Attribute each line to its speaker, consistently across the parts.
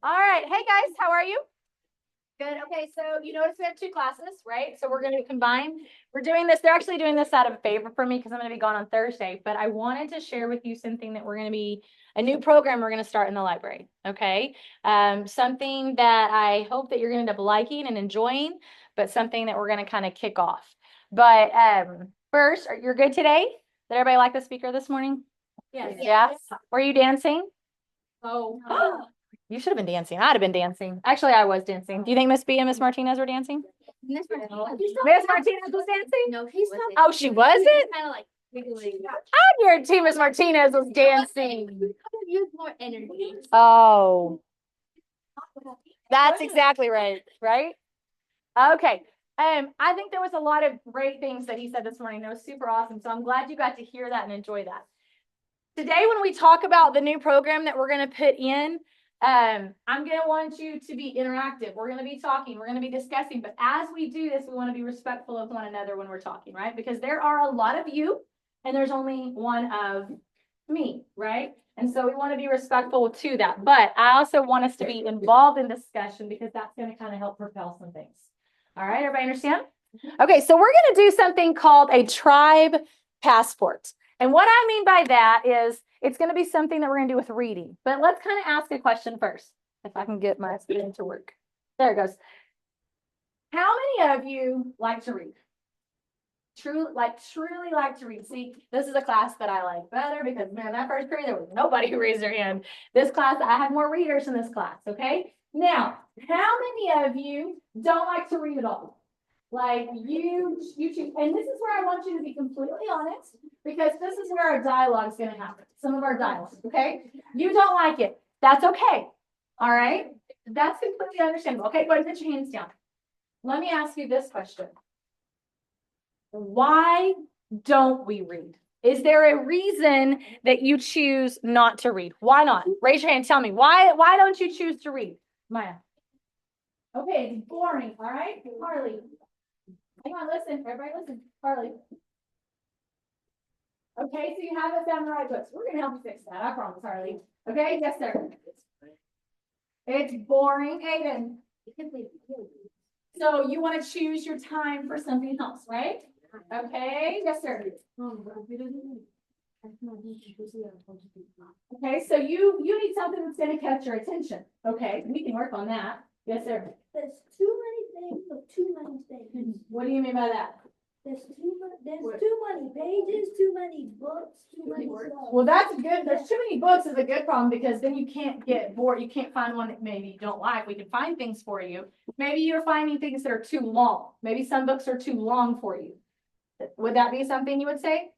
Speaker 1: All right. Hey guys, how are you? Good. Okay, so you notice we have two classes, right? So we're going to combine. We're doing this. They're actually doing this out of favor for me because I'm going to be gone on Thursday. But I wanted to share with you something that we're going to be a new program we're going to start in the library. Okay, something that I hope that you're going to end up liking and enjoying, but something that we're going to kind of kick off. But first, you're good today? Did everybody like the speaker this morning?
Speaker 2: Yes.
Speaker 1: Yeah. Were you dancing?
Speaker 2: Oh.
Speaker 1: You should have been dancing. I'd have been dancing. Actually, I was dancing. Do you think Miss B and Miss Martinez were dancing?
Speaker 2: Miss Martinez.
Speaker 1: Miss Martinez was dancing?
Speaker 2: No, she's not.
Speaker 1: Oh, she wasn't?
Speaker 2: Kind of like wiggling.
Speaker 1: I guarantee Miss Martinez was dancing.
Speaker 2: Use more energy.
Speaker 1: Oh, that's exactly right. Right? Okay. I think there was a lot of great things that he said this morning. That was super awesome. So I'm glad you got to hear that and enjoy that. Today, when we talk about the new program that we're going to put in, I'm going to want you to be interactive. We're going to be talking, we're going to be discussing, but as we do this, we want to be respectful of one another when we're talking, right? Because there are a lot of you and there's only one of me, right? And so we want to be respectful to that. But I also want us to be involved in discussion because that's going to kind of help propel some things. All right, everybody understand? Okay, so we're going to do something called a tribe passport. And what I mean by that is it's going to be something that we're going to do with reading. But let's kind of ask a question first, if I can get my screen to work. There it goes. How many of you like to read? Truly like to read. See, this is a class that I like better because, man, that first period, there was nobody who raised their hand. This class, I have more readers in this class, okay? Now, how many of you don't like to read at all? Like you choose, and this is where I want you to be completely honest because this is where our dialogue is going to happen. Some of our dialogue, okay? You don't like it. That's okay. All right? That's completely understandable. Okay, go ahead and put your hands down. Let me ask you this question. Why don't we read? Is there a reason that you choose not to read? Why not? Raise your hand. Tell me why don't you choose to read? Maya. Okay, it's boring. All right, Harley. Hang on, listen. Everybody listen. Harley. Okay, so you haven't found the right books. We're going to help you fix that. I promise, Harley. Okay, yes, sir. It's boring, Aiden. So you want to choose your time for something else, right? Okay, yes, sir. Okay, so you need something that's going to catch your attention. Okay, we can work on that. Yes, sir.
Speaker 3: There's too many things with too many things.
Speaker 1: What do you mean by that?
Speaker 3: There's too many pages, too many books, too many words.
Speaker 1: Well, that's good. There's too many books is a good problem because then you can't get bored. You can't find one that maybe you don't like. We can find things for you. Maybe you're finding things that are too long. Maybe some books are too long for you. Would that be something you would say?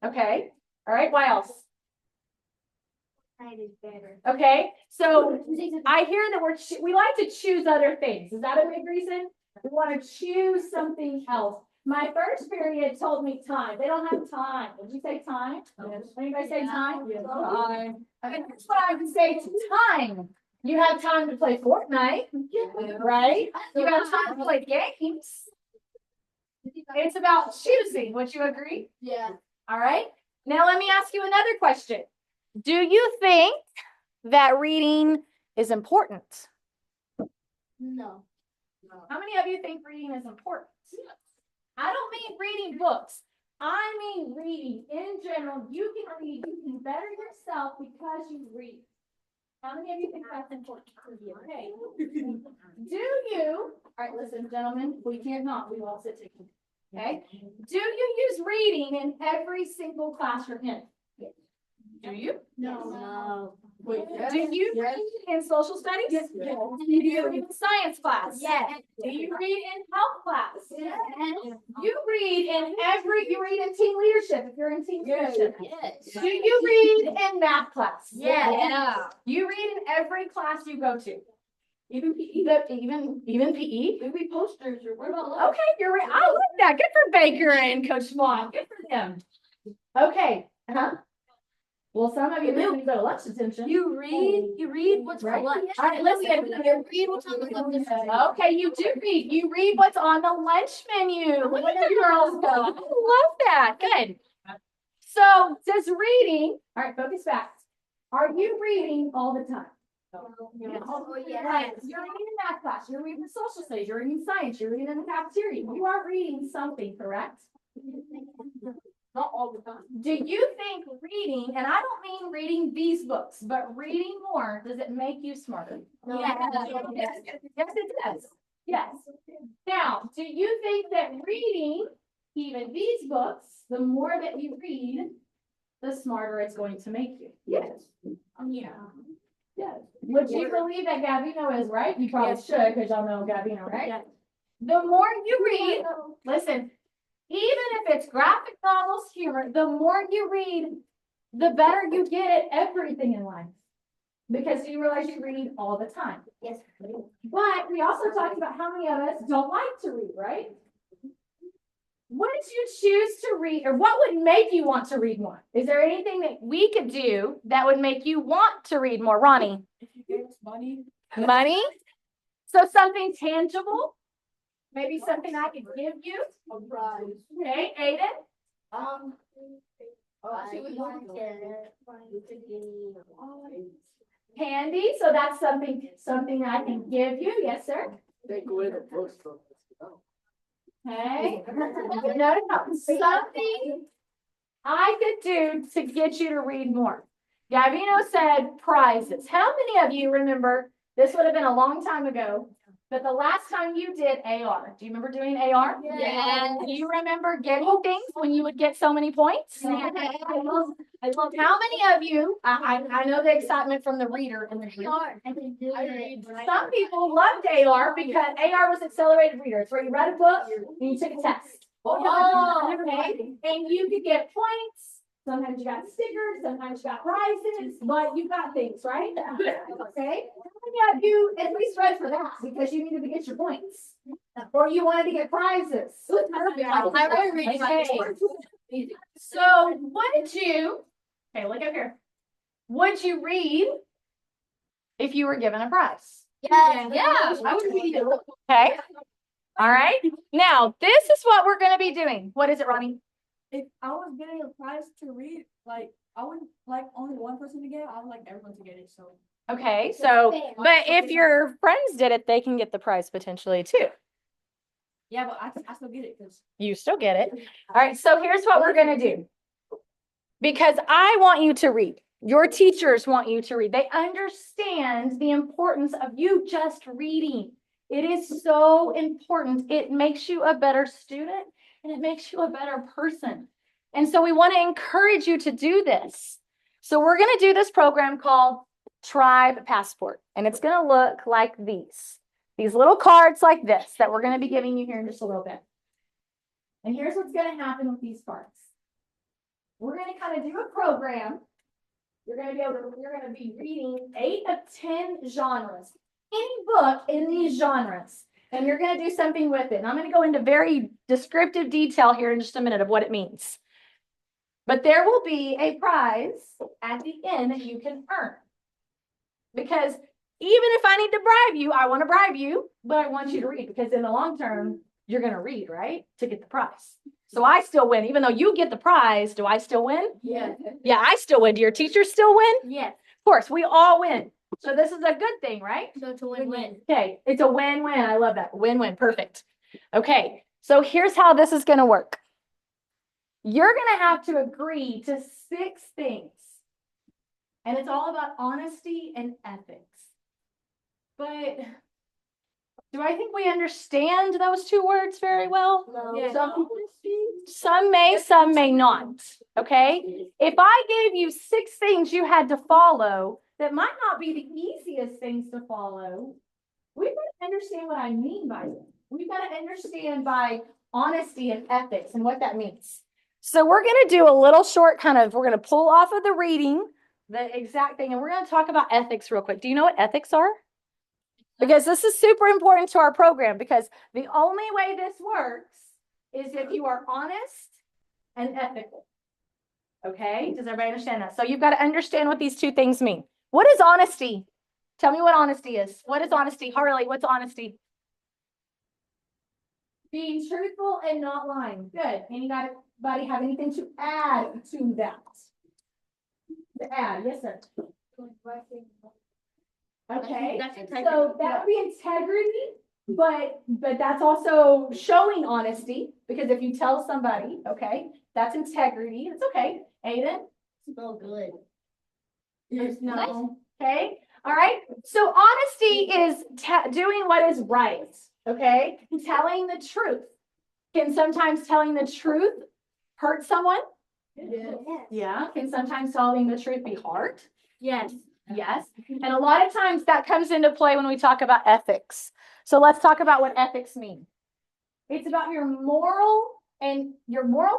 Speaker 1: Okay. All right. Why else?
Speaker 3: Is better.
Speaker 1: Okay. So I hear that we like to choose other things. Is that a big reason? We want to choose something else. My first period told me time. They don't have time. Did you say time? Anybody say time?
Speaker 3: Yeah.
Speaker 1: Time. Okay, that's what I would say to time. You have time to play Fortnite, right? You have time to play games. It's about choosing. Would you agree?
Speaker 3: Yeah.
Speaker 1: All right. Now let me ask you another question. Do you think that reading is important?
Speaker 3: No.
Speaker 1: How many of you think reading is important? I don't mean reading books. I mean reading in general. You can read, you can better yourself because you read. How many of you think that's important for you? Okay. Do you, all right, listen, gentlemen, we can't not, we all sit together. Okay. Do you use reading in every single class you're in? Yes. Do you?
Speaker 3: No.
Speaker 1: Wait, do you read in social studies?
Speaker 3: Yes.
Speaker 1: Do you read in science class?
Speaker 3: Yes.
Speaker 1: Do you read in health class?
Speaker 3: Yes.
Speaker 1: You read in team leadership if you're in team leadership.
Speaker 3: Yes.
Speaker 1: Do you read in math class?
Speaker 3: Yeah.
Speaker 1: You read in every class you go to. Even PE? Even PE?
Speaker 3: Maybe posters or what about
Speaker 1: Okay, you're right. I like that. Good for Baker and Coach Vaughn. Good for them. Okay. Well, some of you didn't go to lunch attention.
Speaker 3: You read what's
Speaker 1: Right.
Speaker 3: for lunch.
Speaker 1: All right, listen.
Speaker 3: You read what's on the lunch.
Speaker 1: Okay, you do read. You read what's on the lunch menu. Look at the girls go. I love that. Good. So, does reading, all right, focus back. Are you reading all the time?
Speaker 2: Oh,
Speaker 1: Right, you're reading in math class, you're reading social studies, you're reading science, you're reading in the cafeteria. You are reading something, correct?
Speaker 2: Not all the time.
Speaker 1: Do you think reading, and I don't mean reading these books, but reading more, does it make you smarter?
Speaker 2: Yeah.
Speaker 1: Yes, yes, it does. Yes. Now, do you think that reading even these books, the more that you read, the smarter it's going to make you? Yes.
Speaker 2: Yeah.
Speaker 1: Yes. Would you believe that Gavino is right? You probably should, because y'all know Gavino, right?
Speaker 2: Yeah.
Speaker 1: The more you read, listen, even if it's graphic novels, humor, the more you read, the better you get at everything in life. Because you realize you read all the time.
Speaker 3: Yes.
Speaker 1: But we also talked about how many of us don't like to read, right? Would you choose to read, or what would make you want to read more? Is there anything that we could do that would make you want to read more, Ronnie?
Speaker 2: If you gave us money.
Speaker 1: Money? So something tangible? Maybe something I could give you?
Speaker 2: A prize.
Speaker 1: Okay, Aiden?
Speaker 3: She would want to give
Speaker 1: Candy, so that's something I can give you. Yes, sir.
Speaker 4: Take away the books from us.
Speaker 1: Okay. No, something I could do to get you to read more. Gavino said prizes. How many of you remember, this would have been a long time ago, but the last time you did AR, do you remember doing AR?
Speaker 2: Yeah.
Speaker 1: Do you remember getting things when you would get so many points?
Speaker 2: Yeah.
Speaker 1: I love how many of you, I know the excitement from the reader in the group. Some people loved AR because AR was accelerated reader. It's where you read a book and you took a test.
Speaker 2: Oh,
Speaker 1: Okay. And you could get points. Sometimes you got stickers, sometimes you got prizes, but you got things, right? Okay. Yeah, you at least read for that because you needed to get your points. Or you wanted to get prizes.
Speaker 2: I really read my
Speaker 1: Okay. So would you, okay, look up here. Would you read if you were given a prize?
Speaker 2: Yeah. I would read it.
Speaker 1: Okay. All right. Now, this is what we're going to be doing. What is it, Ronnie?
Speaker 5: If I was getting a prize to read, like I wouldn't like only one person to get it, I would like everyone to get it. So
Speaker 1: Okay. So, but if your friends did it, they can get the prize potentially too.
Speaker 5: yeah, but I still get it because
Speaker 1: You still get it. All right. So here's what we're going to do. Because I want you to read. Your teachers want you to read. They understand the importance of you just reading. It is so important. It makes you a better student and it makes you a better person. And so we want to encourage you to do this. So we're going to do this program called Tribe Passport. And it's going to look like these little cards like this that we're going to be giving you here in just a little bit. And here's what's going to happen with these cards. We're going to kind of do a program. You're going to be reading 8 of 10 genres. Any book in these genres. And you're going to do something with it. And I'm going to go into very descriptive detail here in just a minute of what it means. But there will be a prize at the end that you can earn. Because even if I need to bribe you, I want to bribe you, but I want you to read because in the long term, you're going to read, right? To get the prize. So I still win. Even though you get the prize, do I still win?
Speaker 2: Yeah.
Speaker 1: Yeah, I still win. Do your teachers still win?
Speaker 2: Yes.
Speaker 1: Of course, we all win. So this is a good thing, right?
Speaker 2: So it's a win-win.
Speaker 1: Okay, it's a win-win. I love that. Win-win. Perfect. Okay, so here's how this is going to work. You're going to have to agree to 6 things. And it's all about honesty and ethics. But do I think we understand those 2 words very well?
Speaker 2: Yeah.
Speaker 1: Some may, some may not. Okay? If I gave you 6 things you had to follow that might not be the easiest things to follow, we've got to understand what I mean by it. We've got to understand by honesty and ethics and what that means. So we're going to do a little short we're going to pull off of the reading, the exact thing, and we're going to talk about ethics real quick. Do you know what ethics are? Because this is super important to our program because the only way this works is if you are honest and ethical. Okay? Does everybody understand that? So you've got to understand what these 2 things mean. What is honesty? Tell me what honesty is. What is honesty? Harley, what's honesty? Being truthful and not lying. Good. Anybody have anything to add to that? To add, yes, sir. Okay,
Speaker 2: That's
Speaker 1: so that would be integrity, but that's also showing honesty, because if you tell somebody, okay, that's integrity, it's okay. Aiden?
Speaker 2: smell good.
Speaker 1: No. Okay, all right, so honesty is doing what is right, okay? Telling the truth. Can sometimes telling the truth hurt someone? Yeah. Can sometimes telling the truth be hard?
Speaker 2: Yes.
Speaker 1: Yes. And a lot of times that comes into play when we talk about ethics. So let's talk about what ethics mean. It's about your moral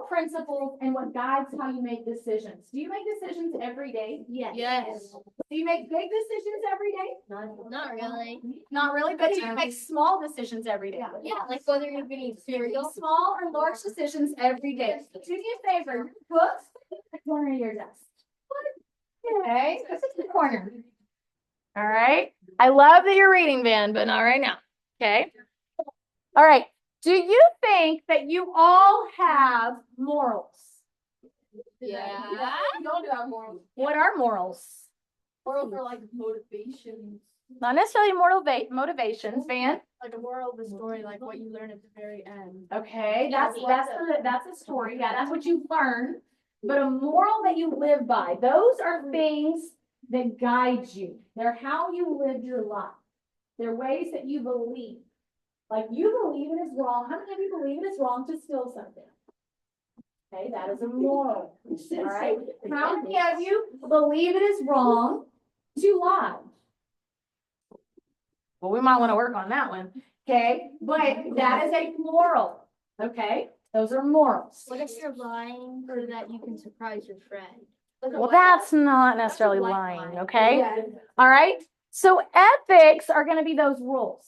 Speaker 1: principles and what guides how you make decisions. Do you make decisions every day?
Speaker 2: Yes.
Speaker 1: Do you make big decisions every day?
Speaker 2: Not really.
Speaker 1: Not really, but do you make small decisions every day?
Speaker 2: Yeah, like whether you're getting cereal.
Speaker 1: Small or large decisions every day. Do me a favor, books, put in the corner of your desk. Okay, this is the corner. All right. I love that you're reading, Van, but not right now. Okay. All right. Do you think that you all have morals?
Speaker 2: Yeah.
Speaker 5: We don't do have morals.
Speaker 1: What are morals?
Speaker 5: Morals are like motivations.
Speaker 1: Not necessarily motivations, Van.
Speaker 5: Like a moral of the story, like what you learn at the very end.
Speaker 1: Okay, that's a story. Yeah, that's what you learn. But a moral that you live by, those are things that guide you. They're how you live your life. They're ways that you believe. Like you believe it is wrong. How many of you believe it is wrong to steal something? Okay, that is a moral. All right. How many of you believe it is wrong to lie? Well, we might want to work on that one. Okay, but that is a moral. Okay, those are morals.
Speaker 2: What if you're lying so that you can surprise your friend?
Speaker 1: Well, that's not necessarily lying. Okay. All right. So ethics are going to be those rules.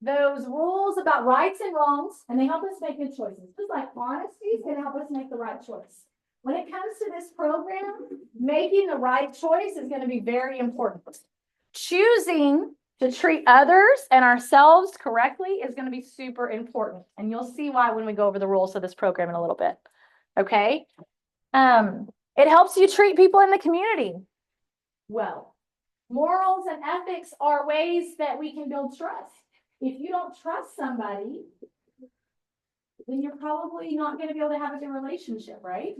Speaker 1: Those rules about rights and wrongs, and they help us make good choices. Just like honesty is going to help us make the right choice. When it comes to this program, making the right choice is going to be very important. Choosing to treat others and ourselves correctly is going to be super important. And you'll see why when we go over the rules of this program in a little bit. Okay. It helps you treat people in the community well. Morals and ethics are ways that we can build trust. If you don't trust somebody, then you're probably not going to be able to have a good relationship, right?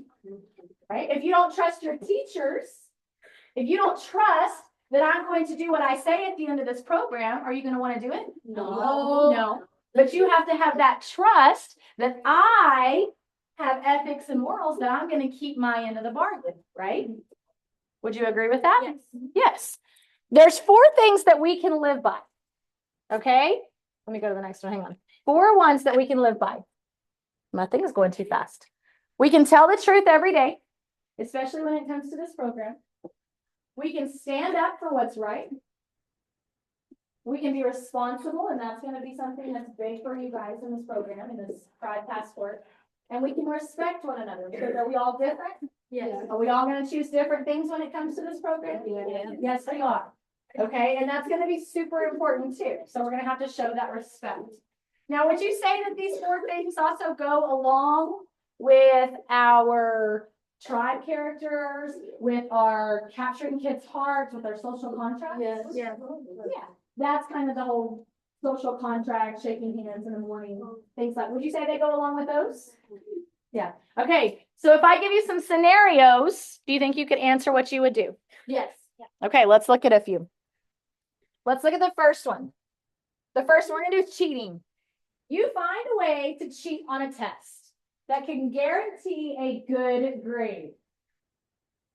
Speaker 1: Right? If you don't trust your teachers, if you don't trust that I'm going to do what I say at the end of this program, are you going to want to do it? No. But you have to have that trust that I have ethics and morals, that I'm going to keep my end of the bargain, right? Would you agree with that?
Speaker 5: Yes.
Speaker 1: Yes. There's 4 things that we can live by. Okay? Let me go to the next one. Hang on. 4 ones that we can live by. My thing is going too fast. We can tell the truth every day, especially when it comes to this program. We can stand up for what's right. We can be responsible, and that's going to be something that's big for you guys in this program, in this Pride Passport. And we can respect one another, because are we all different?
Speaker 5: Yes.
Speaker 1: Are we all going to choose different things when it comes to this program? Yes, we are. Okay, and that's going to be super important too. So we're going to have to show that respect. Now, would you say that these 4 things also go along with our tribe characters, with our capturing kids' hearts, with our social contracts?
Speaker 5: Yes.
Speaker 1: Yeah. That's kind of the whole social contract, shaking hands in the morning, things like. Would you say they go along with those? Yeah. Okay. So if I give you some scenarios, do you think you could answer what you would do?
Speaker 5: Yes.
Speaker 1: Okay, let's look at a few. Let's look at the first one. The first one we're going to do is cheating. You find a way to cheat on a test that can guarantee a good grade.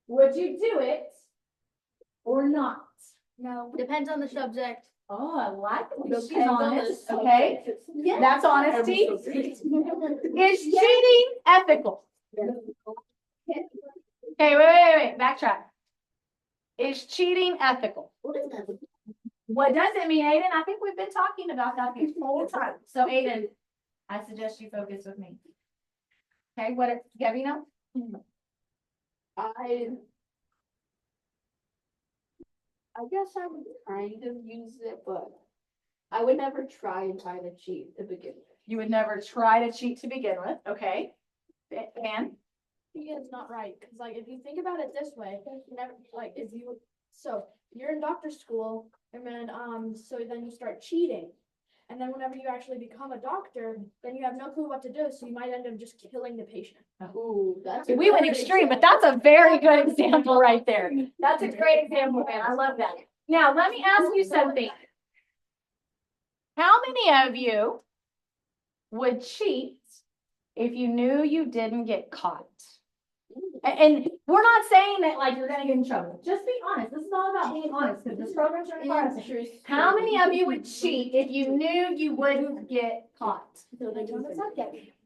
Speaker 1: Would you do it or not?
Speaker 5: No.
Speaker 2: Depends on the subject.
Speaker 1: Oh, I like it. She's
Speaker 5: Depends on the
Speaker 1: honest. Okay.
Speaker 5: Yes.
Speaker 1: That's honesty. Is cheating ethical? Okay, wait. Backtrack. Is cheating ethical? What does it mean, Aiden? I think we've been talking about that the whole time. So, Aiden, I suggest you focus with me. Okay, what, Gabby, know?
Speaker 3: I guess I would kind of use it, but I would never try to cheat to begin with.
Speaker 1: You would never try to cheat to begin with. Okay. And
Speaker 5: Yeah, it's not right, because like if you think about it this way, you never like if you
Speaker 3: you're in doctor school, and then so then you start cheating. And then whenever you actually become a doctor, then you have no clue what to do, so you might end up just killing the patient.
Speaker 4: Ooh, that's.
Speaker 1: We went extreme, but that's a very good example right there. That's a great example, man. I love that. Now, let me ask you something. How many of you would cheat if you knew you didn't get caught? And we're not saying that like you're gonna get in trouble. Just be honest. This is all about being honest because this program's trying to find us. How many of you would cheat if you knew you wouldn't get caught?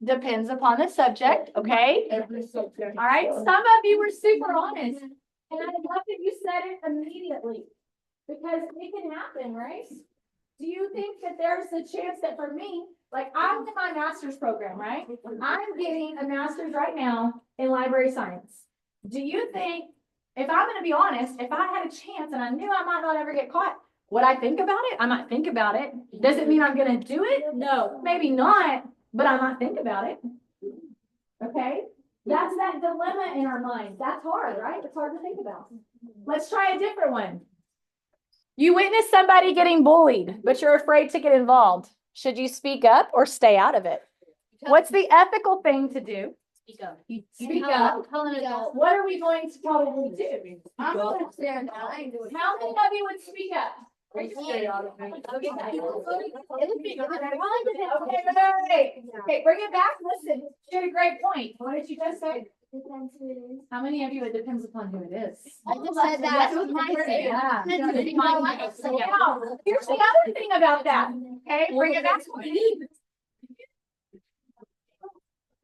Speaker 1: Depends upon the subject, okay?
Speaker 4: Every subject.
Speaker 1: All right, some of you were super honest, and I love that you said it immediately, because it can happen, right? Do you think that there's a chance that for me, like I'm in my master's program, right? I'm getting a master's right now in library science. Do you think, if I'm gonna be honest, if I had a chance and I knew I might not ever get caught, would I think about it? I might think about it. Does it mean I'm gonna do it? No, maybe not, but I might think about it. Okay? That's that dilemma in our minds. That's hard, right? It's hard to think about. Let's try a different one. You witness somebody getting bullied, but you're afraid to get involved. Should you speak up or stay out of it? What's the ethical thing to do?
Speaker 2: Speak up.
Speaker 1: Speak up.
Speaker 2: Tell an adult.
Speaker 1: What are we going to probably do?
Speaker 3: I'm gonna stand down. I ain't doing it.
Speaker 1: How many of you would speak up?
Speaker 4: Stay out of it.
Speaker 1: Okay, okay, bring it back. Listen, you had a great point. What did you just say? How many of you, it depends upon who it is?
Speaker 2: I just said that.
Speaker 1: Yeah.
Speaker 2: That's
Speaker 1: Now, here's the other thing about that. Okay, bring it back.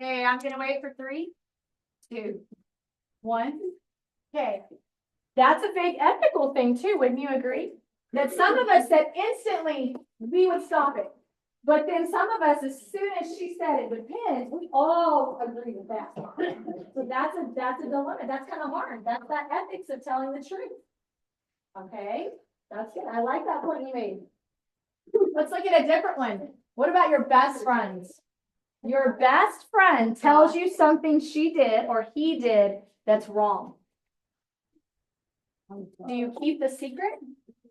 Speaker 1: Okay, I'm gonna wait for 3, 2, 1. Okay. That's a big ethical thing too, wouldn't you agree? That some of us said instantly we would stop it. But then some of us, as soon as she said it depends, we all agree with that. So that's a dilemma. That's kind of hard. That's that ethics of telling the truth. Okay, that's good. I like that point you made. Let's look at a different one. What about your best friends? Your best friend tells you something she did or he did that's wrong. Do you keep the secret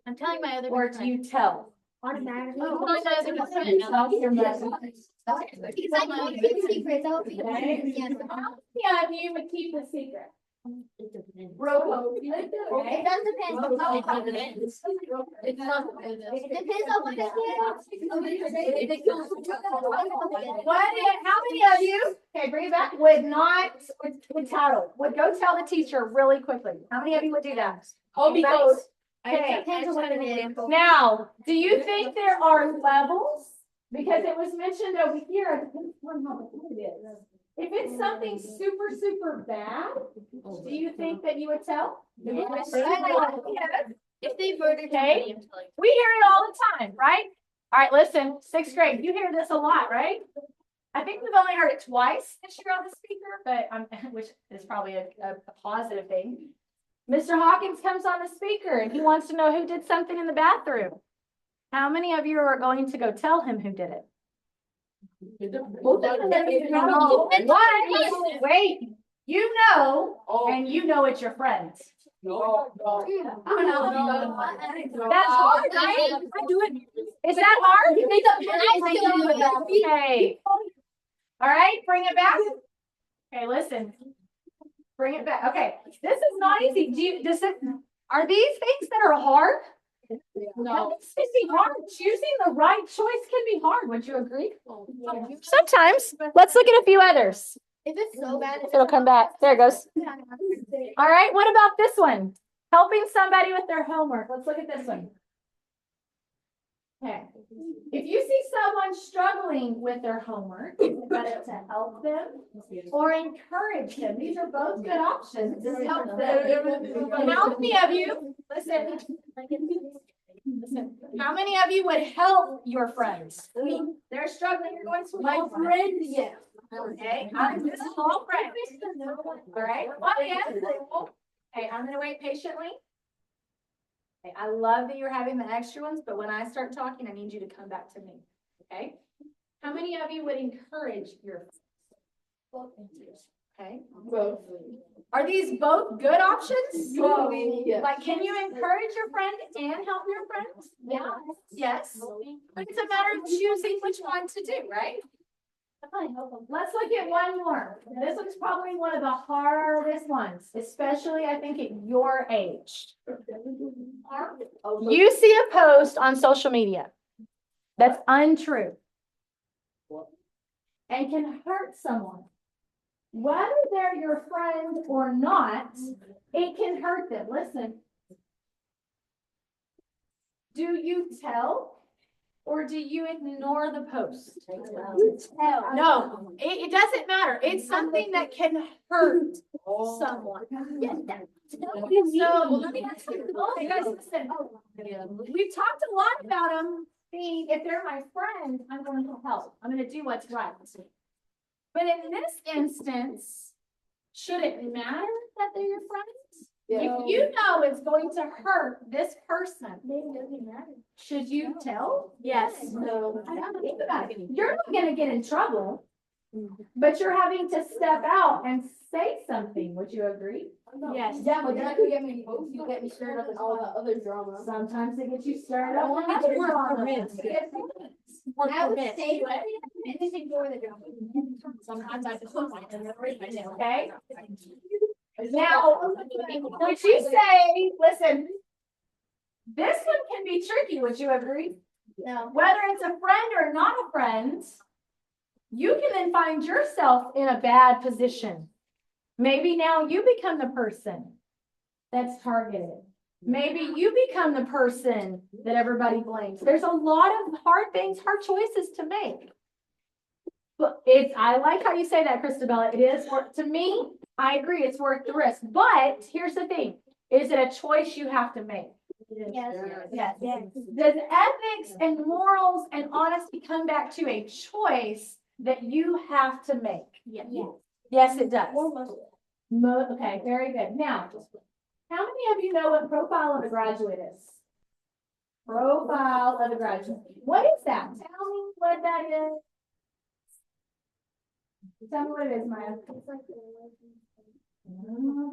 Speaker 2: I'm telling my other
Speaker 1: or do you tell?
Speaker 3: Automatically.
Speaker 2: I'm telling my other best friend.
Speaker 1: Tell your best friend.
Speaker 2: Because I know it's secrets. I'll be
Speaker 1: How many of you would keep the secret? Bro,
Speaker 2: It does depend. It depends. It depends on what
Speaker 1: how many of you, okay, bring it back, would tattle, would go tell the teacher really quickly? How many of you would do that?
Speaker 3: Because
Speaker 1: Okay.
Speaker 2: Depends on what it is.
Speaker 1: Now, do you think there are levels? Because it was mentioned over here, it depends on how bad it is. If it's something super, super bad, do you think that you would tell?
Speaker 2: Yes.
Speaker 1: Yes.
Speaker 2: If they murdered
Speaker 1: Okay.
Speaker 2: somebody, I'm telling.
Speaker 1: We hear it all the time, right? All right, listen, 6th grade, you hear this a lot, right? I think we've only heard it twice this year on the speaker, but which is probably a positive thing. Mr. Hawkins comes on the speaker and he wants to know who did something in the bathroom. How many of you are going to go tell him who did it? What? Wait, you know, and you know it's your friends.
Speaker 4: No.
Speaker 1: That's hard, right?
Speaker 2: I do it.
Speaker 1: Is that hard?
Speaker 2: I still do it.
Speaker 1: Okay. All right, bring it back. Okay, listen. Bring it back. Okay, this is not easy. Are these things that are hard?
Speaker 3: No.
Speaker 1: This can be hard. Choosing the right choice can be hard. Would you agree? Sometimes. Let's look at a few others.
Speaker 2: If it's so bad,
Speaker 1: It'll come back. There it goes. All right, what about this one? Helping somebody with their homework. Let's look at this one. Okay. If you see someone struggling with their homework, it's better to help them or encourage them. These are both good options. This helps them. How many of you, listen, how many of you would help your friends? They're struggling, you're going to my friend, yes. Okay, this is all friends. All right, okay, I'm gonna wait patiently. Okay, I love that you're having the extra ones, but when I start talking, I need you to come back to me, okay? How many of you would encourage your friends? Okay.
Speaker 4: Both.
Speaker 1: Are these both good options?
Speaker 4: Yeah.
Speaker 1: Like, can you encourage your friend and help your friend? Yes. But it's a matter of choosing which one to do, right? Let's look at one more. This one's probably one of the hardest ones, especially I think at your age. You see a post on social media that's untrue and can hurt someone. Whether they're your friend or not, it can hurt them. Listen. Do you tell or do you ignore the post?
Speaker 2: You tell.
Speaker 1: No, it doesn't matter. It's something that can hurt someone. So let me ask you, you guys listen. We've talked a lot about them being, if they're my friend, I'm going to help. I'm going to do what's right. But in this instance, should it matter that they're your friends? If you know it's going to hurt this person, should you tell?
Speaker 3: Yes.
Speaker 4: No.
Speaker 1: Think about it. You're not going to get in trouble, but you're having to step out and say something. Would you agree?
Speaker 3: Yes.
Speaker 4: Yeah, but that could get me both. You get me stirred up in all that other drama.
Speaker 1: Sometimes it gets you stirred up.
Speaker 3: I
Speaker 1: That's
Speaker 3: would
Speaker 1: wrong.
Speaker 2: I would say, and just ignore the drama.
Speaker 3: Sometimes I just.
Speaker 1: Okay. Now, would you say, listen, this one can be tricky, would you agree?
Speaker 2: No.
Speaker 1: Whether it's a friend or not a friend, you can then find yourself in a bad position. Maybe now you become the person that's targeted. Maybe you become the person that everybody blames. There's a lot of hard things, hard choices to make. But I like how you say that, Christabella. It is to me, I agree, it's worth the risk. But here's the thing. Is it a choice you have to make?
Speaker 2: Yes.
Speaker 1: Yes. Does ethics and morals and honesty come back to a choice that you have to make?
Speaker 3: Yes.
Speaker 1: Yes, it does. Okay, very good. Now, how many of you know what profile of a graduate is? Profile of a graduate. What is that? Tell me what that is. Tell me what it is, Maya.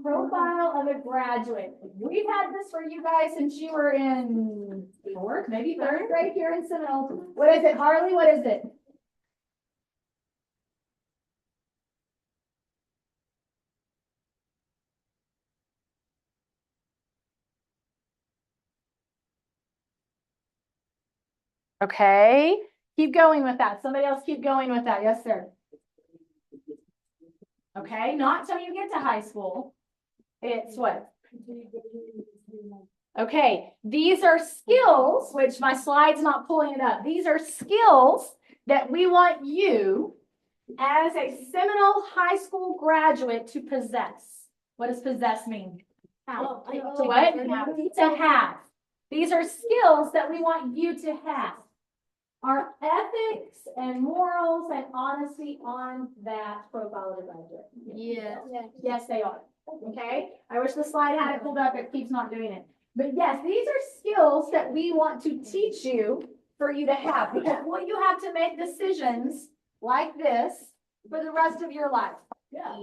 Speaker 1: Profile of a graduate. We've had this for you guys since you were in fourth, maybe third grade here in Seminole. What is it, Harley? What is it? Okay, keep going with that. Somebody else keep going with that. Yes, sir. Okay, not till you get to high school. It's what? Okay, these are skills, which my slide's not pulling it up. These are skills that we want you as a Seminole High School graduate to possess. What does possess mean?
Speaker 3: Oh,
Speaker 1: To what? To have. These are skills that we want you to have. Are ethics and morals and honesty on that profile of the graduate?
Speaker 3: Yeah.
Speaker 1: Yes, they are. Okay. I wish the slide had it pulled up. It keeps not doing it. But yes, these are skills that we want to teach you for you to have, because will you have to make decisions like this for the rest of your life?
Speaker 3: Yeah.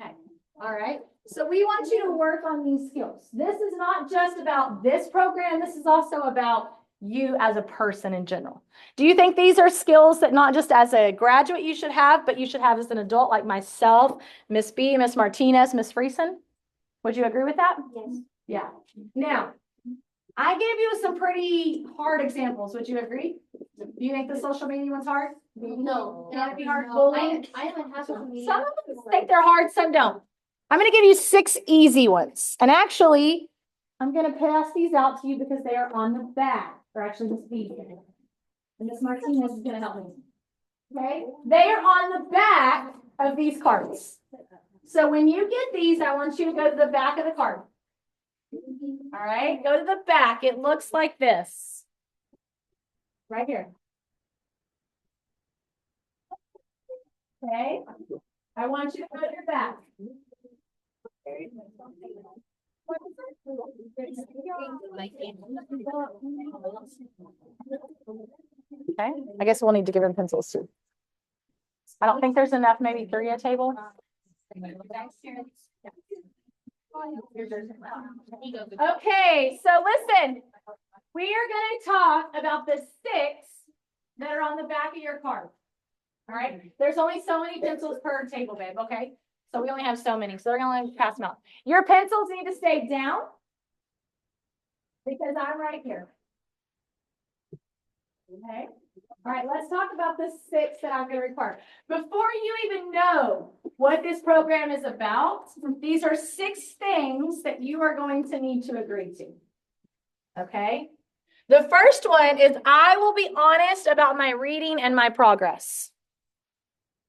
Speaker 1: Okay. All right. So we want you to work on these skills. This is not just about this program. This is also about you as a person in general. Do you think these are skills that not just as a graduate you should have, but you should have as an adult like myself, Miss B, Miss Martinez, Miss Friesen? Would you agree with that?
Speaker 2: Yes.
Speaker 1: Yeah. Now, I gave you some pretty hard examples. Would you agree? Do you think the social media one's hard?
Speaker 4: No.
Speaker 1: Can it be hard? Bullying?
Speaker 2: I haven't had social media.
Speaker 1: Some of them think they're hard, some don't. I'm going to give you 6 easy ones. And actually, I'm going to pass these out to you because they are on the back. Or actually, Miss B. And Miss Martinez is going to help me. Okay? They are on the back of these cards. So when you get these, I want you to go to the back of the card. All right? Go to the back. It looks like this. Right here. Okay? I want you to go to your back. Okay, I guess we'll need to give him pencils too. I don't think there's enough, maybe 3 a table. Okay, so listen, we are going to talk about the 6 that are on the back of your card. All right, there's only so many pencils per table, babe, okay? So we only have so many, so they're going to pass them out. Your pencils need to stay down because I'm right here. Okay, all right, let's talk about the 6 that I'm going to require. Before you even know what this program is about, these are 6 things that you are going to need to agree to. Okay, the first one is I will be honest about my reading and my progress.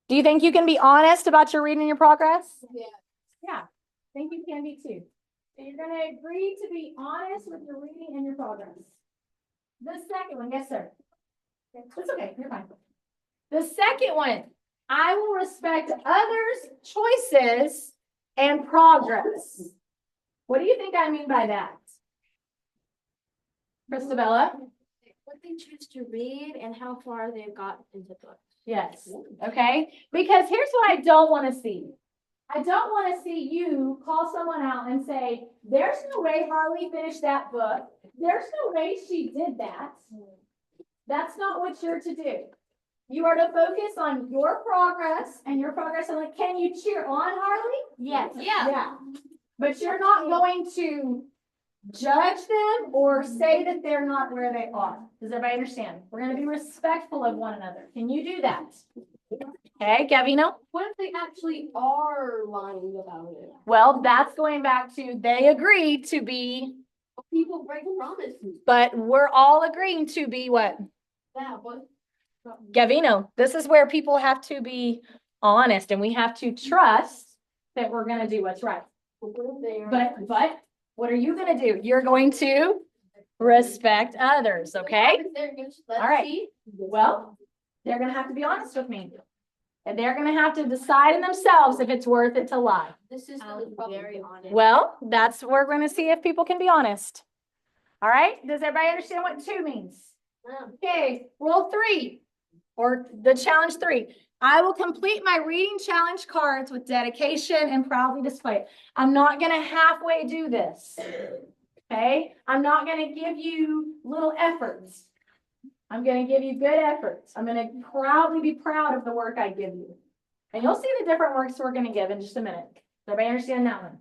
Speaker 1: Do you think you can be honest about your reading and your progress?
Speaker 4: Yeah.
Speaker 1: Yeah, I think you can be too. So you're going to agree to be honest with your reading and your progress. The second one, yes, sir. It's okay, you're fine. The second one, I will respect others' choices and progress. What do you think I mean by that? Christabella?
Speaker 3: What they choose to read and how far they've got into books.
Speaker 1: Yes, okay? Because here's what I don't want to see. I don't want to see you call someone out and say, there's no way Harley finished that book. There's no way she did that. That's not what you're to do. You are to focus on your progress and your progress. And like, can you cheer on Harley?
Speaker 3: Yes.
Speaker 1: Yeah. But you're not going to judge them or say that they're not where they are. Does everybody understand? We're going to be respectful of one another. Can you do that? Okay, Gavino?
Speaker 4: What if they actually are lying about it?
Speaker 1: Well, that's going back to they agreed to be,
Speaker 4: People break promises.
Speaker 1: but we're all agreeing to be what?
Speaker 4: Yeah, but
Speaker 1: Gavino, this is where people have to be honest and we have to trust that we're going to do what's right.
Speaker 4: we're there.
Speaker 1: But what are you going to do? You're going to respect others, okay? All right. Well, they're going to have to be honest with me. And they're going to have to decide in themselves if it's worth it to lie.
Speaker 4: This is
Speaker 3: Very honest.
Speaker 1: Well, that's what we're going to see if people can be honest. All right. Does everybody understand what 2 means? Okay. Rule 3 or the challenge 3. I will complete my reading challenge cards with dedication and proudly display it. I'm not going to halfway do this. Okay. I'm not going to give you little efforts. I'm going to give you good efforts. I'm going to proudly be proud of the work I give you. And you'll see the different works we're going to give in just a minute. Does everybody understand that one?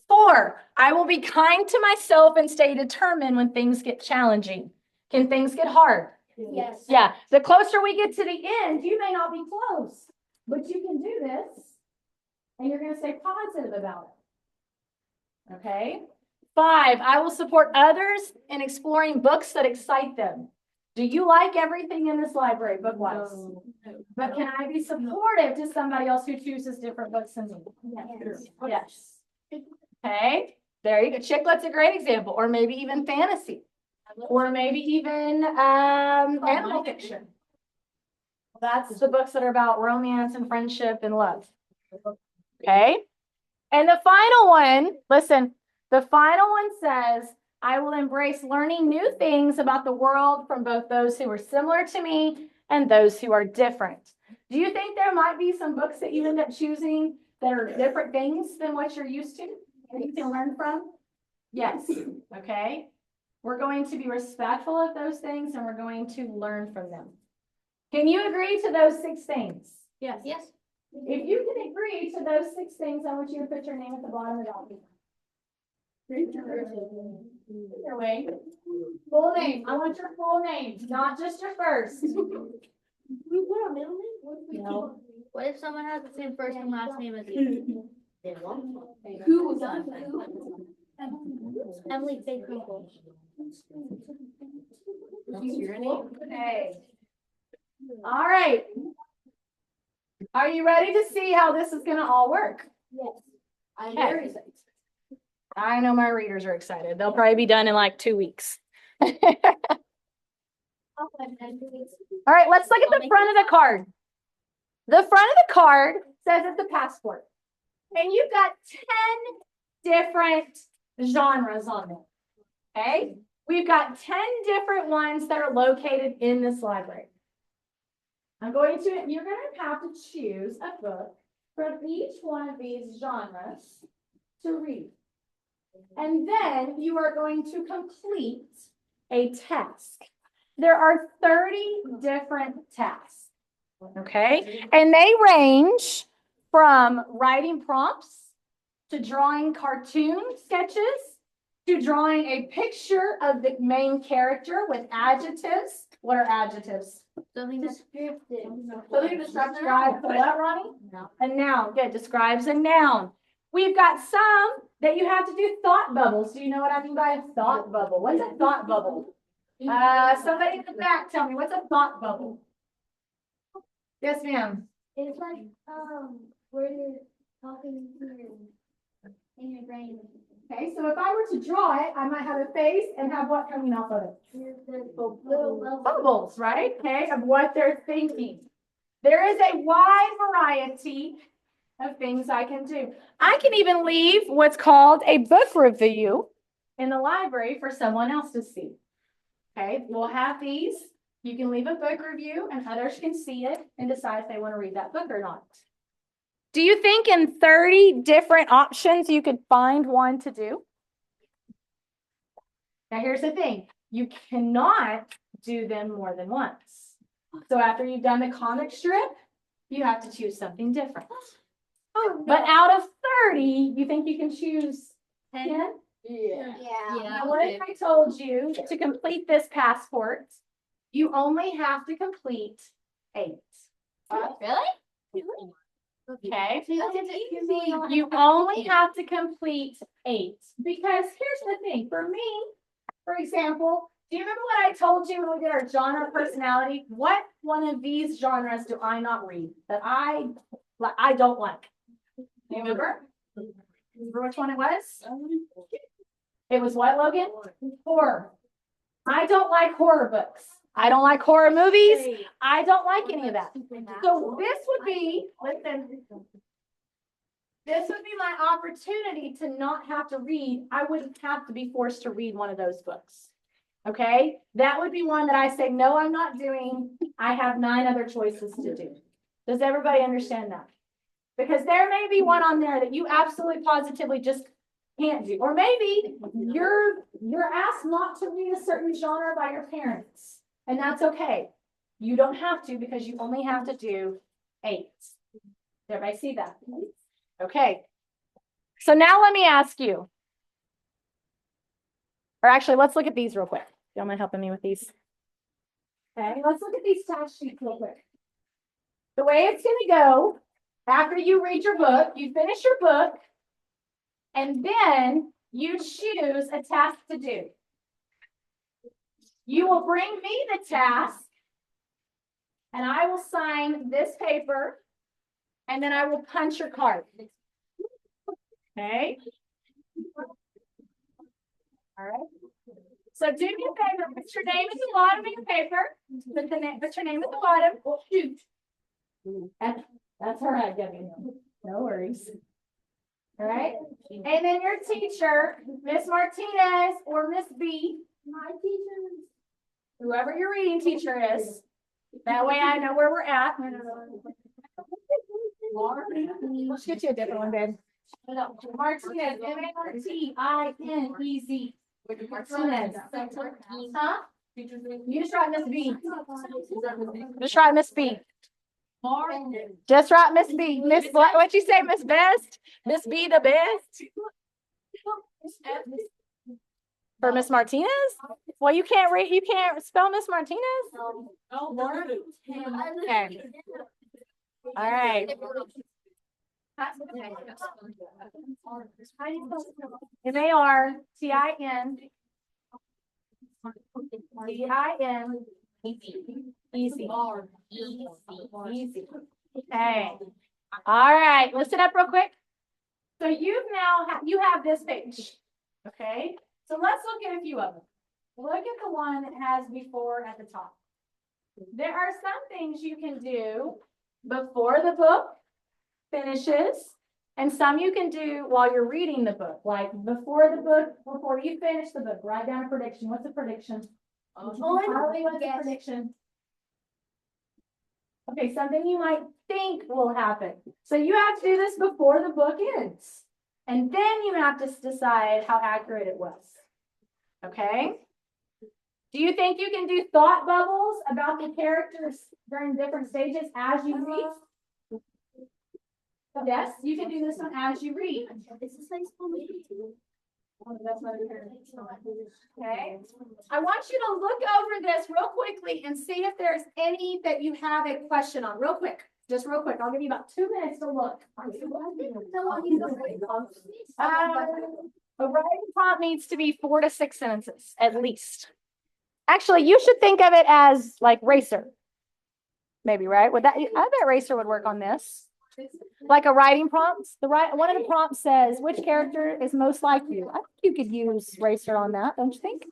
Speaker 1: 4, I will be kind to myself and stay determined when things get challenging. Can things get hard?
Speaker 3: Yes.
Speaker 1: Yeah. The closer we get to the end, you may not be close, but you can do this. And you're going to stay positive about it. Okay. 5, I will support others in exploring books that excite them. Do you like everything in this library book-wise?
Speaker 4: No.
Speaker 1: But can I be supportive to somebody else who chooses different books than me?
Speaker 3: Yes.
Speaker 1: Yes. Okay, there you go. Chicklet's a great example, or maybe even fantasy, or maybe even animal fiction. That's the books that are about romance and friendship and love. Okay, and the final one, listen, the final one says, I will embrace learning new things about the world from both those who are similar to me and those who are different. Do you think there might be some books that you end up choosing that are different things than what you're used to that you can learn from? Yes. Okay. We're going to be respectful of those things and we're going to learn from them. Can you agree to those 6 things?
Speaker 3: Yes. Yes.
Speaker 1: If you can agree to those 6 things, I want you to put your name at the bottom of the document. Your way. Full name. I want your full name, not just your first.
Speaker 3: We put a middle name? What if we
Speaker 1: No.
Speaker 3: What if someone has the same first and last name as you?
Speaker 4: Who was that?
Speaker 3: Emily Faye Crinkle.
Speaker 4: Your name?
Speaker 1: Okay. All right. Are you ready to see how this is going to all work?
Speaker 3: Yes.
Speaker 4: I'm
Speaker 1: Okay.
Speaker 4: very excited.
Speaker 1: I know my readers are excited. They'll probably be done in like 2 weeks. All right, let's look at the front of the card. The front of the card says it's a passport. And you've got 10 different genres on it. Okay? We've got 10 different ones that are located in this library. You're gonna have to choose a book from each one of these genres to read. And then you are going to complete a task. There are 30 different tasks, okay? And they range from writing prompts to drawing cartoon sketches to drawing a picture of the main character with adjectives. What are adjectives?
Speaker 2: Something descriptive.
Speaker 1: Something describes what, Ronnie? A noun. Good. Describes a noun. We've got some that you have to do thought bubbles. Do you know what I mean by a thought bubble? What's a thought bubble? Somebody in the back, tell me, what's a thought bubble? Yes, ma'am.
Speaker 2: It's like, where you're talking to in your brain.
Speaker 1: Okay, so if I were to draw it, I might have a face and have what coming off of it? Bubbles, right? Okay, of what they're thinking. There is a wide variety of things I can do. I can even leave what's called a book review in the library for someone else to see. Okay, we'll have these. You can leave a book review and others can see it and decide if they want to read that book or not. Do you think in 30 different options you could find one to do? Now here's the thing. You cannot do them more than once. So after you've done the comic strip, you have to choose something different. But out of 30, you think you can choose 10?
Speaker 4: Yeah.
Speaker 1: Now, what if I told you to complete this passport, you only have to complete 8?
Speaker 2: Really?
Speaker 1: Okay.
Speaker 2: You
Speaker 1: You only have to complete 8 because here's the thing. For me, for example, do you remember what I told you when we did our genre personality? What one of these genres do I not read that I don't like? Do you remember? Remember which one it was? It was what, Logan? Horror. I don't like horror books. I don't like horror movies. I don't like any of that. So this would be, listen, this would be my opportunity to not have to read. I wouldn't have to be forced to read one of those books. Okay? That would be one that I say, no, I'm not doing. I have 9 other choices to do. Does everybody understand that? Because there may be one on there that you absolutely positively just can't do. Or maybe you're asked not to read a certain genre by your parents. And that's okay. You don't have to because you only have to do 8. Does everybody see that? Okay. So now let me ask you. Or actually, let's look at these real quick. Y'all mind helping me with these? Okay, let's look at these task sheets real quick. The way it's going to go, after you read your book, you finish your book, and then you choose a task to do. You will bring me the task, and I will sign this paper, and then I will punch your card. Okay? All right. So do me a favor, put your name at the bottom of your paper. Put your name at the bottom. Oh, shoot. That's all right, Debbie. No worries. All right. And then your teacher, Miss Martinez or Miss B. My teacher. Whoever your reading teacher is. That way I know where we're at. Let's get you a different one, babe. Martinez, M-A-R-T-I-N-E-Z. Martinez. Huh? You just write Miss B. Just write Miss B. Just write Miss B. Miss what'd you say, Miss Best? Miss B the best? For Miss Martinez? Well, you can't spell Miss Martinez? Okay. All right. M-A-R-T-I-N. T-I-N. Easy. Easy. Okay. All right. Listen up real quick. So you have this page. Okay. So let's look at a few of them. Look at the one that has before at the top. There are some things you can do before the book finishes, and some you can do while you're reading the book. Like before you finish the book, write down a prediction. What's a prediction? What's a prediction? Okay, something you might think will happen. So you have to do this before the book ends. And then you have to decide how accurate it was. Okay? Do you think you can do thought bubbles about the characters during different stages as you read? Yes, you can do this one as you read. Okay. I want you to look over this real quickly and see if there's any that you have a question on. Real quick. Just real quick. I'll give you about 2 minutes to look. A writing prompt needs to be 4 to 6 sentences at least. Actually, you should think of it as like racer. Maybe, right? Would that, I bet racer would work on this. Like a writing prompt. One of the prompts says, which character is most like you? I think you could use racer on that, don't you think?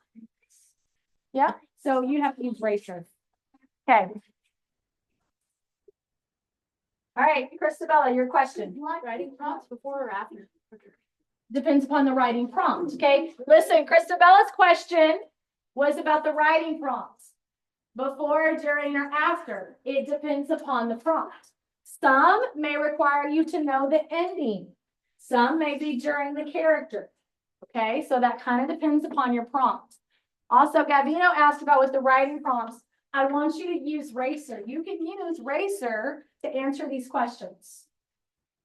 Speaker 1: Yeah. So you have to use racer. Okay. All right, Christabella, your question.
Speaker 3: Writing prompts before or after?
Speaker 1: Depends upon the writing prompt. Okay. Listen, Christabella's question was about the writing prompts. Before, during, or after. It depends upon the prompt. Some may require you to know the ending. Some may be during the character. Okay, so that kind of depends upon your prompt. Also, Gavino asked about with the writing prompts. I want you to use racer. You can use racer to answer these questions.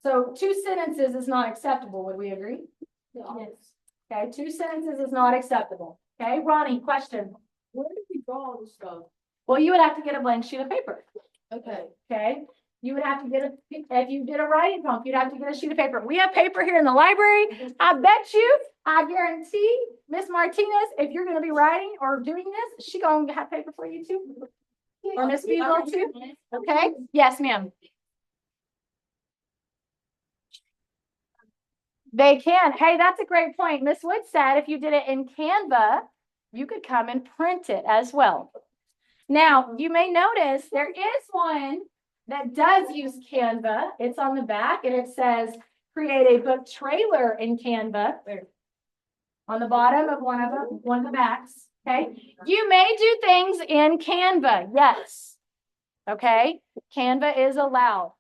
Speaker 1: So 2 sentences is not acceptable. Would we agree?
Speaker 3: Yes.
Speaker 1: Okay, 2 sentences is not acceptable. Okay, Ronnie, question.
Speaker 4: Where did we draw all this stuff?
Speaker 1: Well, you would have to get a blank sheet of paper.
Speaker 4: Okay.
Speaker 1: Okay, you would have to get if you did a writing prompt, you'd have to get a sheet of paper. We have paper here in the library. I bet you, I guarantee, Miss Martinez, if you're going to be writing or doing this, she going to have paper for you too. Or Miss Beagle too. Okay, yes, ma'am. They can. Hey, that's a great point. Miss Wood said if you did it in Canva, you could come and print it as well. Now, you may notice there is one that does use Canva. It's on the back and it says create a book trailer in Canva. On the bottom of one of the backs. Okay. You may do things in Canva. Yes. Okay. Canva is allowed.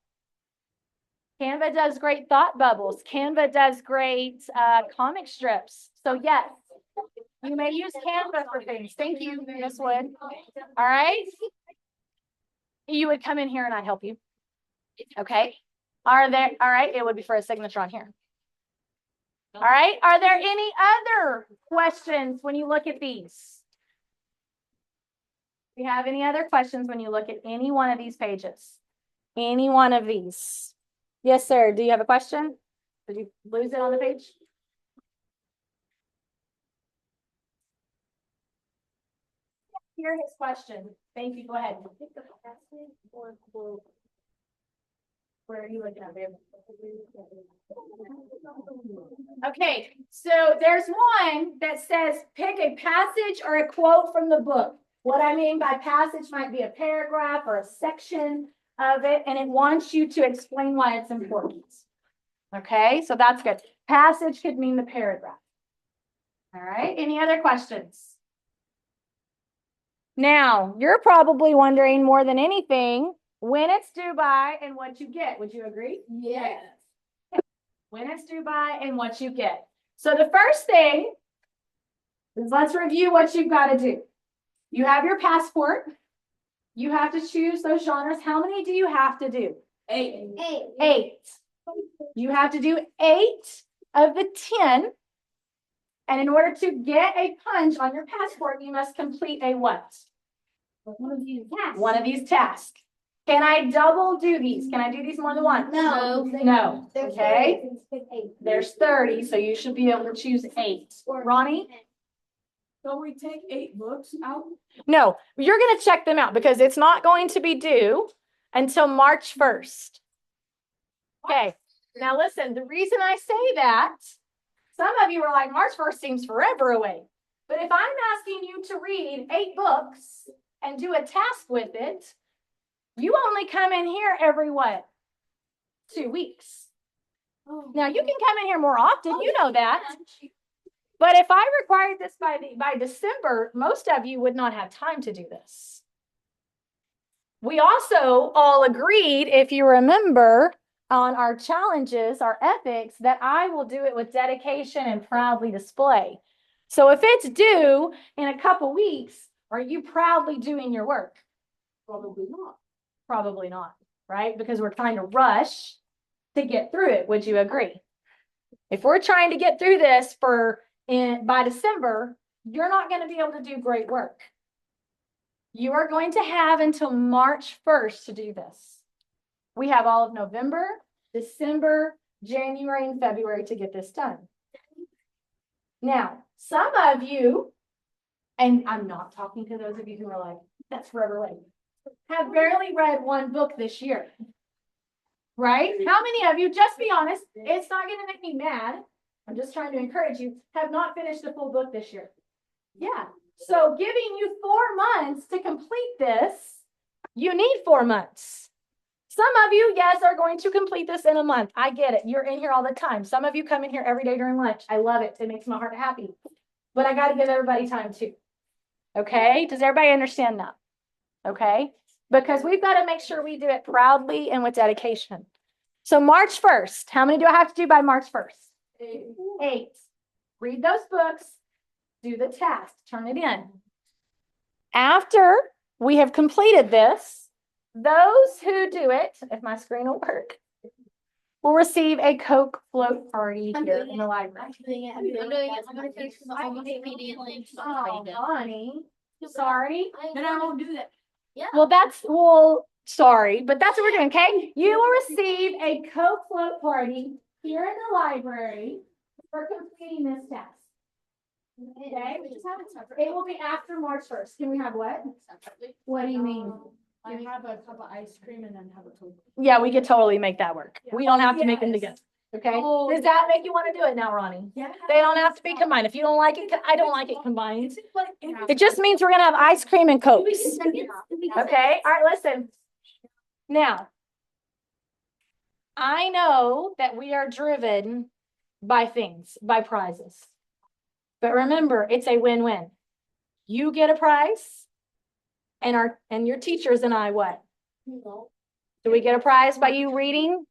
Speaker 1: Canva does great thought bubbles. Canva does great comic strips. So yes, you may use Canva for things. Thank you, Miss Wood. All right. You would come in here and I'd help you. Okay. All right. It would be for a signature on here. All right. Are there any other questions when you look at these? Do you have any other questions when you look at any one of these pages? Any one of these? Yes, sir. Do you have a question? Did you lose it on the page? Hear his question. Thank you. Go ahead. Where are you looking at, babe? Okay, so there's one that says pick a passage or a quote from the book. What I mean by passage might be a paragraph or a section of it, and it wants you to explain why it's important. Okay, so that's good. Passage could mean the paragraph. All right, any other questions? Now, you're probably wondering more than anything when it's due by and what you get. Would you agree?
Speaker 4: Yes.
Speaker 1: When it's due by and what you get. So the first thing is let's review what you've got to do. You have your passport. You have to choose those genres. How many do you have to do?
Speaker 4: 8.
Speaker 1: 8. You have to do 8 of the 10. And in order to get a punch on your passport, you must complete a what?
Speaker 2: One of these tasks.
Speaker 1: One of these tasks. Can I double do these? Can I do these more than once?
Speaker 2: No.
Speaker 1: No.
Speaker 2: There's
Speaker 1: Okay.
Speaker 2: 30, so pick 8.
Speaker 1: There's 30, so you should be able to choose 8. Ronnie?
Speaker 5: So we take 8 books out?
Speaker 1: No, you're going to check them out because it's not going to be due until March 1st. Okay. Now listen, the reason I say that, some of you are like, March 1st seems forever away. But if I'm asking you to read 8 books and do a task with it, you only come in here every what? 2 weeks. Now you can come in here more often, you know that. But if I required this by December, most of you would not have time to do this. We also all agreed, if you remember, on our challenges, our ethics, that I will do it with dedication and proudly display. So if it's due in a couple weeks, are you proudly doing your work?
Speaker 5: Probably not.
Speaker 1: Probably not, right? Because we're trying to rush to get through it. Would you agree? If we're trying to get through this by December, you're not going to be able to do great work. You are going to have until March 1st to do this. We have all of November, December, January, and February to get this done. Now, some of you, and I'm not talking to those of you who are like, that's forever late, have barely read one book this year. Right? How many of you, just be honest, it's not going to make me mad. I'm just trying to encourage you, have not finished a full book this year. Yeah. So giving you 4 months to complete this, you need 4 months. Some of you, yes, are going to complete this in a month. I get it. You're in here all the time. Some of you come in here every day during lunch. I love it. It makes my heart happy. But I got to give everybody time too. Okay? Does everybody understand that? Okay? Because we've got to make sure we do it proudly and with dedication. So March 1st, how many do I have to do by March 1st? 8. Read those books, do the task, turn it in. After we have completed this, those who do it, if my screen will work, will receive a Coke float party here in the library.
Speaker 2: I'm doing it. I'm doing it. I'm gonna finish the almost immediately.
Speaker 1: Oh, honey, sorry.
Speaker 5: Then I won't do that.
Speaker 2: Yeah.
Speaker 1: Well, sorry, but that's what we're doing, okay? You will receive a Coke float party here in the library for completing this task. Okay? It will be after March 1st. Can we have what? What do you mean?
Speaker 3: I have a cup of ice cream and then have a Coke.
Speaker 1: Yeah, we could totally make that work. We don't have to make them
Speaker 5: Yes.
Speaker 1: together. Okay?
Speaker 5: Oh,
Speaker 1: Does that make you want to do it now, Ronnie?
Speaker 5: Yeah.
Speaker 1: They don't have to be combined. If you don't like it, I don't like it combined. It just means we're gonna have ice cream and Cokes. Okay, all right, listen. Now, I know that we are driven by things, by prizes. But remember, it's a win-win. You get a prize, and your teachers and I what? Do we get a prize by you reading?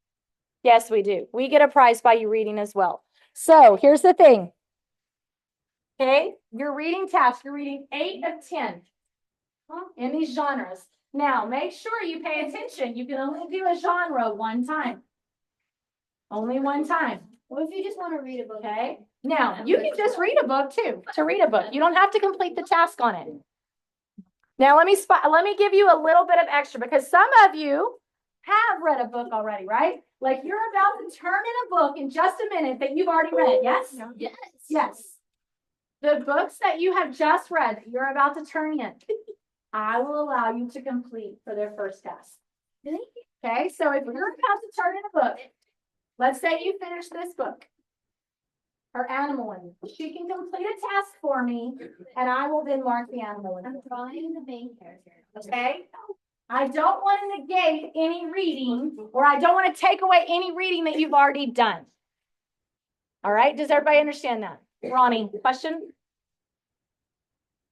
Speaker 1: Yes, we do. We get a prize by you reading as well. So here's the thing. Okay, your reading task, you're reading 8 of 10 in these genres. Now, make sure you pay attention. You can only do a genre one time. Only one time.
Speaker 2: What if you just want to read a book?
Speaker 1: Okay. Now, you can just read a book too, to read a book. You don't have to complete the task on it. Now, let me give you a little bit of extra because some of you have read a book already, right? Like you're about to turn in a book in just a minute that you've already read, yes?
Speaker 2: Yes.
Speaker 1: Yes. The books that you have just read that you're about to turn in, I will allow you to complete for their first task. Okay, so if you're about to turn in a book, let's say you finish this book, her animal one, she can complete a task for me, and I will then mark the animal one.
Speaker 2: I'm drawing the main character.
Speaker 1: Okay? I don't want to negate any reading, or I don't want to take away any reading that you've already done. All right, does everybody understand that? Ronnie, question?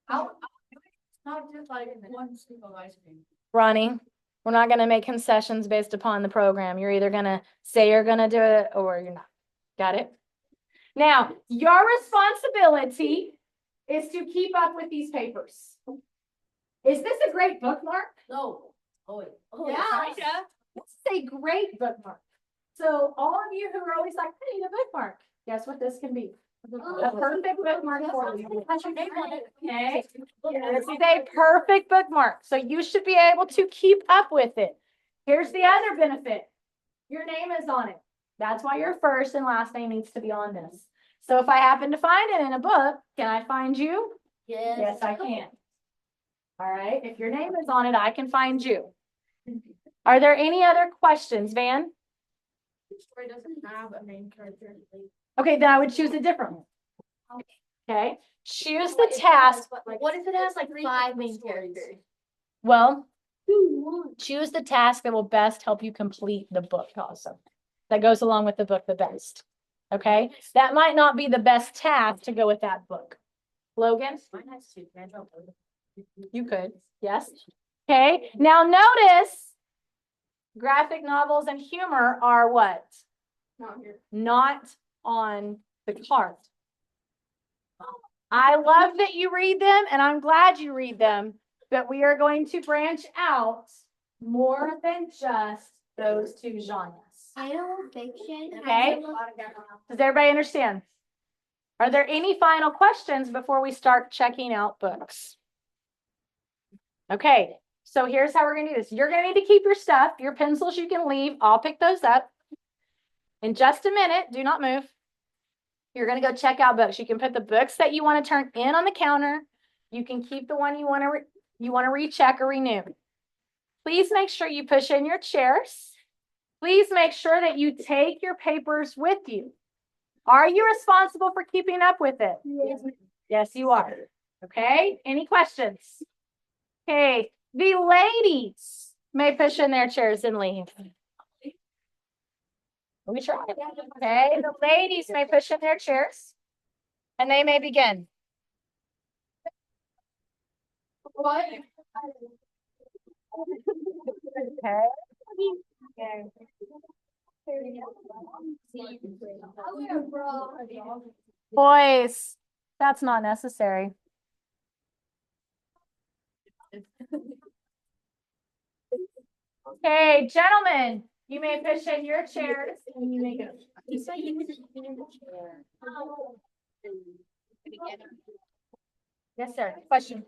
Speaker 5: Not just like one scoop of ice cream.
Speaker 1: Ronnie, we're not going to make concessions based upon the program. You're either going to say you're going to do it or you're not. Got it? Now, your responsibility is to keep up with these papers. Is this a great bookmark?
Speaker 5: No. Oh,
Speaker 1: Yeah. This is a great bookmark. So all of you who are always like, I need a bookmark, guess what this can be? A perfect bookmark for you. Okay. This is a perfect bookmark. So you should be able to keep up with it. Here's the other benefit. Your name is on it. That's why your first and last name needs to be on this. So if I happen to find it in a book, can I find you?
Speaker 2: Yes.
Speaker 1: Yes, I can. All right. If your name is on it, I can find you. Are there any other questions, Van?
Speaker 3: The story doesn't have a main character.
Speaker 1: Okay, then I would choose a different one. Okay. Choose the task.
Speaker 2: What if it has like 5 main characters?
Speaker 1: Well, choose the task that will best help you complete the book also. That goes along with the book the best. Okay. That might not be the best task to go with that book. Logan? You could. Yes. Okay, now notice graphic novels and humor are what?
Speaker 5: Not here.
Speaker 1: Not on the card. I love that you read them and I'm glad you read them, but we are going to branch out more than just those two genres.
Speaker 2: Animal fiction.
Speaker 1: Okay. Does everybody understand? Are there any final questions before we start checking out books? Okay, so here's how we're going to do this. You're going to need to keep your stuff. Your pencils you can leave. I'll pick those up. In just a minute, do not move. You're going to go check out books. You can put the books that you want to turn in on the counter. You can keep the one you want to recheck or renew. Please make sure you push in your chairs. Please make sure that you take your papers with you. Are you responsible for keeping up with it?
Speaker 2: Yes.
Speaker 1: Yes, you are. Okay, any questions? Okay, the ladies may push in their chairs and leave. We try. Okay, the ladies may push in their chairs and they may begin.
Speaker 5: What?
Speaker 1: Okay. Boys, that's not necessary. Okay, gentlemen, you may push in your chairs and you may go. Yes, sir. Question.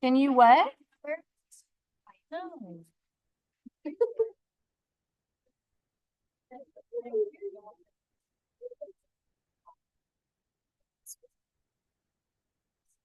Speaker 1: Can you what? No.